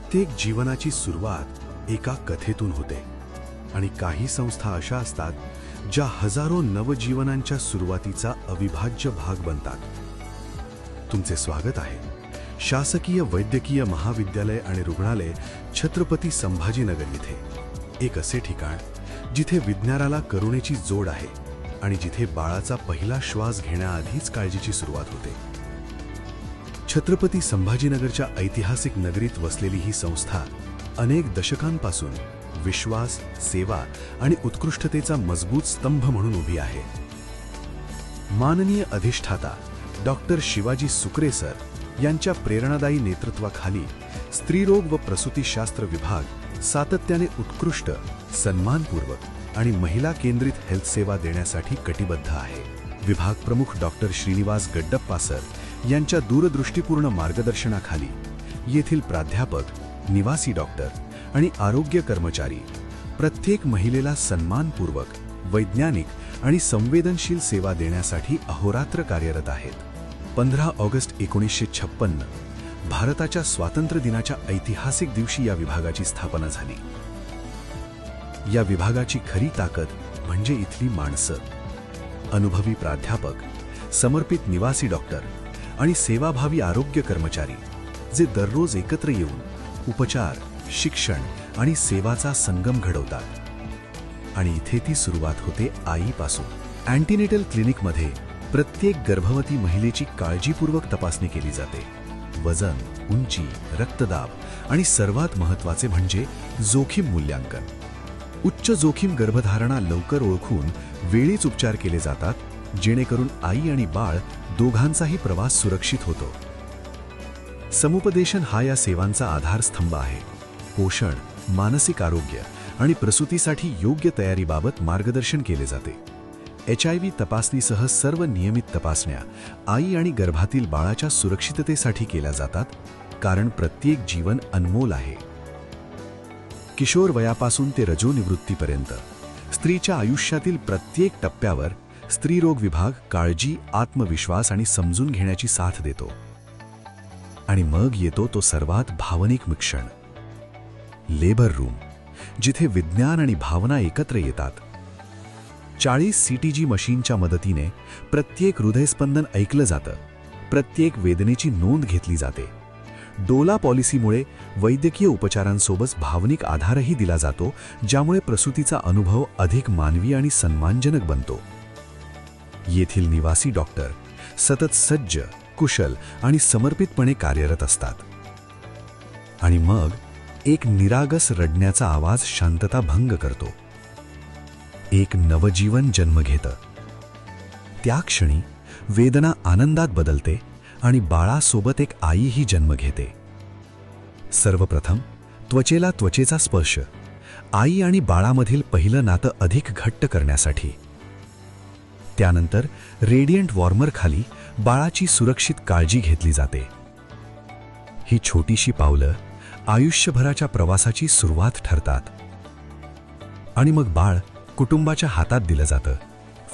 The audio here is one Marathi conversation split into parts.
प्रत्येक जीवनाची सुरुवात एका कथेतून होते आणि काही संस्था अशा असतात ज्या हजारो नवजीवनांच्या सुरुवातीचा अविभाज्य भाग बनतात। तुमचे स्वागत आहे शासकीय वैद्यकीय महाविद्यालय आणि रुग्णालय छत्रपती संभाजीनगर येथे, एक असे ठिकाण जिथे विज्ञानाला करुणेची जोड आहे आणि जिथे बाळाचा पहिला श्वास घेण्याआधीच काळजीची सुरुवात होते। छत्रपती संभाजीनगरच्या ऐतिहासिक नगरीत वसलेली ही संस्था अनेक दशकांपासून विश्वास, सेवा आणि उत्कृष्टतेचा मजबूत स्तंभ म्हणून उभी आहे। माननीय अधिष्ठाता डॉक्टर शिवाजी सुकरे सर यांच्या प्रेरणादायी नेतृत्वाखाली स्त्रीरोग व प्रसूतीशास्त्र विभाग सातत्याने उत्कृष्ट, सन्मानपूर्वक आणि महिला केंद्रित हेल्थ सेवा देण्यासाठी कटिबद्ध आहे। विभाग प्रमुख डॉक्टर श्रीनिवास गड्डप्पा सर यांच्या दूरदृष्टीपूर्ण मार्गदर्शनाखाली येथील प्राध्यापक, निवासी डॉक्टर आणि आरोग्य कर्मचारी प्रत्येक महिलेला सन्मानपूर्वक, वैज्ञानिक आणि संवेदनशील सेवा देण्यासाठी अहोरात्र कार्यरत आहेत। 15 ऑगस्ट 1956 भारताच्या स्वातंत्र्य दिनाच्या ऐतिहासिक दिवशी या विभागाची स्थापना झाली। या विभागाची खरी ताकद म्हणजे इथली माणसं, अनुभवी प्राध्यापक, समर्पित निवासी डॉक्टर आणि सेवाभावी आरोग्य कर्मचारी जे दररोज एकत्र येऊन उपचार, शिक्षण आणि सेवाचा संगम घडवतात। आणि इथे ती सुरुवात होते आईपासून। अँटीनेटल क्लिनिकमध्ये प्रत्येक गर्भवती महिलेची काळजीपूर्वक तपासणी केली जाते। वजन, उंची, रक्तदाब आणि सर्वात महत्त्वाचे म्हणजे जोखीम मूल्यांकन। उच्च जोखीम गर्भधारणा लवकर ओळखून वेळीच उपचार केले जातात, जेणेकरून आई आणि बाळ दोघांचाही प्रवास सुरक्षित होतो। समुपदेशन हा या सेवांचा आधारस्तंभ आहे। पोषण, मानसिक आरोग्य आणि प्रसूतीसाठी योग्य तयारीबाबत मार्गदर्शन केले जाते। HIV तपासणीसह सर्व नियमित तपासण्या आई आणि गर्भातील बाळाच्या सुरक्षिततेसाठी केल्या जातात, कारण प्रत्येक जीवन अनमोल आहे। किशोर वयापासून ते रजोनिवृत्तीपर्यंत स्त्रीच्या आयुष्यातील प्रत्येक टप्प्यावर स्त्रीरोग विभाग काळजी, आत्मविश्वास आणि समजून घेण्याची साथ देतो। आणि मग येतो तो सर्वात भावनिक क्षण, लेबर रूम, जिथे विज्ञान आणि भावना एकत्र येतात। 40 CTG मशीनच्या मदतीने प्रत्येक हृदयस्पंदन ऐकलं जातं, प्रत्येक वेदनेची नोंद घेतली जाते। डोला पॉलिसीमुळे वैद्यकीय उपचारांसोबत भावनिक आधारही दिला जातो, ज्यामुळे प्रसूतीचा अनुभव अधिक मानवी आणि सन्मानजनक बनतो। येथील निवासी डॉक्टर सतत सज्ज, कुशल आणि समर्पितपणे कार्यरत असतात। आणि मग एक निरागस रडण्याचा आवाज शांतता भंग करतो। एक नवजीवन जन्म घेतं। त्या क्षणी वेदना आनंदात बदलते आणि बाळासोबत एक आईही जन्म घेते। सर्वप्रथम त्वचेला त्वचेचा स्पर्श, आई आणि बाळामधील पहिलं नातं अधिक घट्ट करण्यासाठी। त्यानंतर रेडियंट वॉर्मर खाली बाळाची सुरक्षित काळजी घेतली जाते। ही छोटीशी पावलं आयुष्यभराच्या प्रवासाची सुरुवात ठरतात। आणि मग बाळ कुटुंबाच्या हातात दिलं जातं,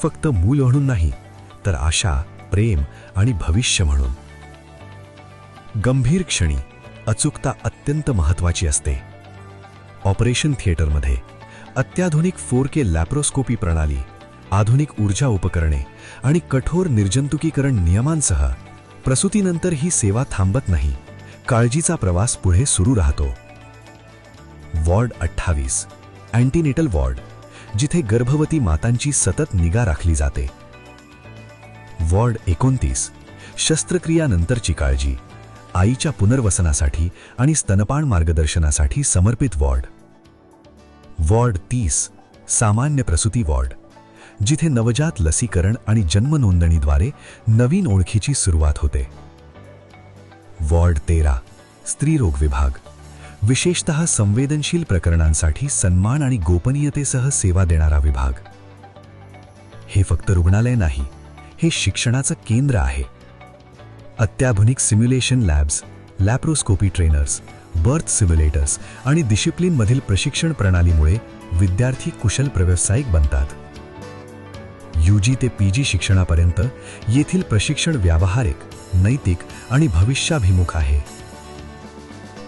फक्त मूल म्हणून नाही, तर आशा, प्रेम आणि भविष्य म्हणून। गंभीर क्षणी अचूकता अत्यंत महत्त्वाची असते। ऑपरेशन थिएटरमध्ये अत्याधुनिक 4K लॅप्रोस्कोपी प्रणाली, आधुनिक ऊर्जा उपकरणे आणि कठोर निर्जंतुकीकरण नियमांसह प्रसूतीनंतर ही सेवा थांबत नाही, काळजीचा प्रवास पुढे सुरू राहतो। वॉर्ड 28 अँटीनेटल वॉर्ड, जिथे गर्भवती मातांची सतत निगा राखली जाते। वॉर्ड 29 शस्त्रक्रियानंतरची काळजी, आईच्या पुनर्वसनासाठी आणि स्तनपान मार्गदर्शनासाठी समर्पित वॉर्ड। वॉर्ड 30 सामान्य प्रसूती वॉर्ड, जिथे नवजात लसीकरण आणि जन्म नोंदणीद्वारे नवीन ओळखीची सुरुवात होते। वॉर्ड 13 स्त्रीरोग विभाग, विशेषतः संवेदनशील प्रकरणांसाठी सन्मान आणि गोपनीयतेसह सेवा देणारा विभाग। हे फक्त रुग्णालय नाही, हे शिक्षणाचं केंद्र आहे। अत्याधुनिक simulation labs, laparoscopy trainers, birth simulators आणि डिसिप्लिनमधील प्रशिक्षण प्रणालीमुळे विद्यार्थी कुशल व्यावसायिक बनतात। UG ते PG शिक्षणापर्यंत येथील प्रशिक्षण व्यावहारिक, नैतिक आणि भविष्याभिमुख आहे।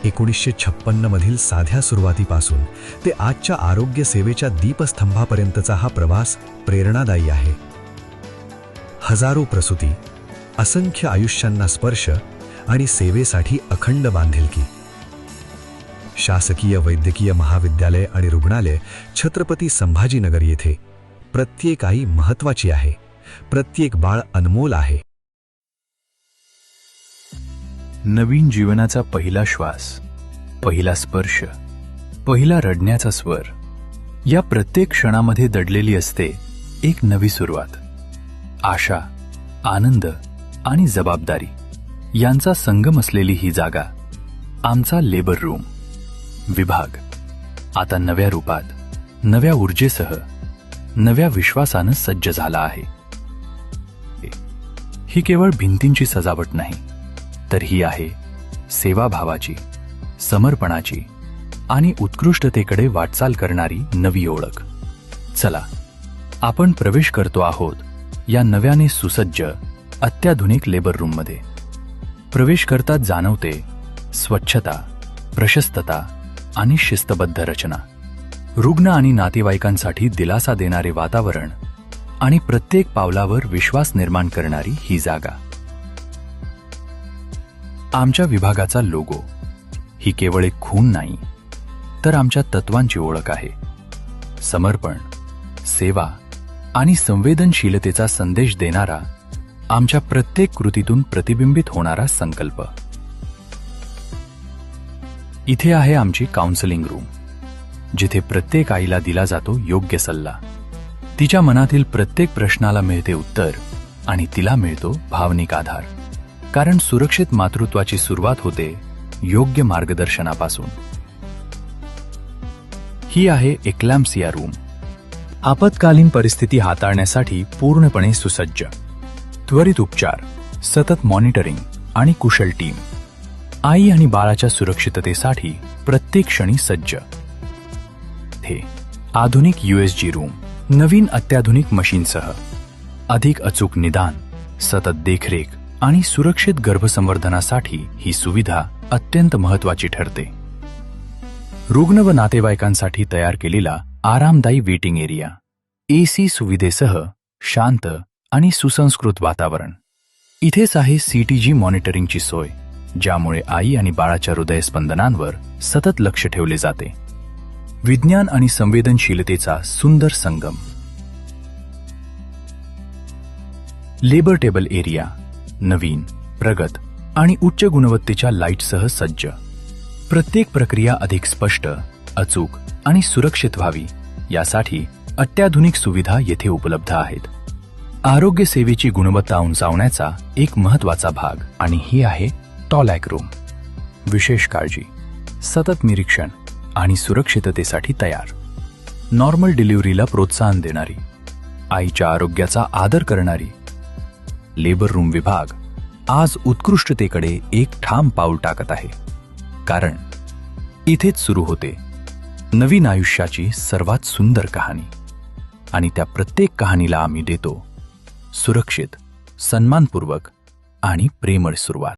1956 मधील साध्या सुरुवातीपासून ते आजच्या आरोग्य सेवेच्या दीपस्तंभापर्यंतचा हा प्रवास प्रेरणादायी आहे. हजारो प्रसूती, असंख्य आयुष्यांना स्पर्श आणि सेवेसाठी अखंड बांधिलकी. शासकीय वैद्यकीय महाविद्यालय आणि रुग्णालय छत्रपती संभाजीनगर येथे प्रत्येक आई महत्त्वाची आहे, प्रत्येक बाळ अनमोल आहे. नवीन जीवनाचा पहिला श्वास, पहिला स्पर्श, पहिला रडण्याचा स्वर, या प्रत्येक क्षणामध्ये दडलेली असते एक नवी सुरुवात. आशा, आनंद आणि जबाबदारी यांचा संगम असलेली ही जागा आमचा लेबर रूम विभाग आता नव्या रूपात, नव्या ऊर्जेसह, नव्या विश्वासानं सज्ज झाला आहे. ही केवळ भिंतींची सजावट नाही, तर ही आहे सेवाभावाची, समर्पणाची आणि उत्कृष्टतेकडे वाटचाल करणारी नवी ओळख. चला, आपण प्रवेश करतो आहोत या नव्याने सुसज्ज अत्याधुनिक लेबर रूममध्ये. प्रवेश करताच जाणवते स्वच्छता, प्रशस्तता आणि शिस्तबद्ध रचना, रुग्ण आणि नातेवाईकांसाठी दिलासा देणारे वातावरण आणि प्रत्येक पावलावर विश्वास निर्माण करणारी ही जागा. आमच्या विभागाचा लोगो ही केवळ एक खूण नाही, तर आमच्या तत्वांची ओळख आहे. समर्पण, सेवा आणि संवेदनशीलतेचा संदेश देणारा, आमच्या प्रत्येक कृतीतून प्रतिबिंबित होणारा संकल्प. इथे आहे आमची काउन्सिलिंग रूम, जिथे प्रत्येक आईला दिला जातो योग्य सल्ला. तिच्या मनातील प्रत्येक प्रश्नाला मिळते उत्तर आणि तिला मिळतो भावनिक आधार. कारण सुरक्षित मातृत्वाची सुरुवात होते योग्य मार्गदर्शनापासून. ही आहे एक्लॅम्प्सिया रूम, आपत्कालीन परिस्थिती हाताळण्यासाठी पूर्णपणे सुसज्ज. त्वरित उपचार, सतत मॉनिटरिंग आणि कुशल टीम. आई आणि बाळाच्या सुरक्षिततेसाठी प्रत्येक क्षणी सज्ज. हे आधुनिक USG रूम, नवीन अत्याधुनिक मशीनसह, अधिक अचूक निदान, सतत देखरेख आणि सुरक्षित गर्भसंवर्धनासाठी ही सुविधा अत्यंत महत्त्वाची ठरते. रुग्ण व नातेवाईकांसाठी तयार केलेला आरामदायी वेटिंग एरिया, AC सुविधेसह शांत आणि सुसंस्कृत वातावरण. इथेच आहे CTG मॉनिटरिंगची सोय, ज्यामुळे आई आणि बाळाच्या हृदयस्पंदनांवर सतत लक्ष ठेवले जाते. विज्ञान आणि संवेदनशीलतेचा सुंदर संगम. लेबर टेबल एरिया, नवीन, प्रगत आणि उच्च गुणवत्तेच्या लाईटसह सज्ज. प्रत्येक प्रक्रिया अधिक स्पष्ट, अचूक आणि सुरक्षित व्हावी यासाठी अत्याधुनिक सुविधा येथे उपलब्ध आहेत. आरोग्य सेवेची गुणवत्ता उंचावण्याचा एक महत्त्वाचा भाग. आणि ही आहे टॉलॅक रूम, विशेष काळजी, सतत निरीक्षण आणि सुरक्षिततेसाठी तयार. नॉर्मल डिलिव्हरीला प्रोत्साहन देणारी, आईच्या आरोग्याचा आदर करणारी. लेबर रूम विभाग आज उत्कृष्टतेकडे एक ठाम पाऊल टाकत आहे, कारण इथेच सुरू होते नवीन आयुष्याची सर्वात सुंदर कहाणी. आणि त्या प्रत्येक कहाणीला आम्ही देतो सुरक्षित, सन्मानपूर्वक आणि प्रेमळ सुरुवात.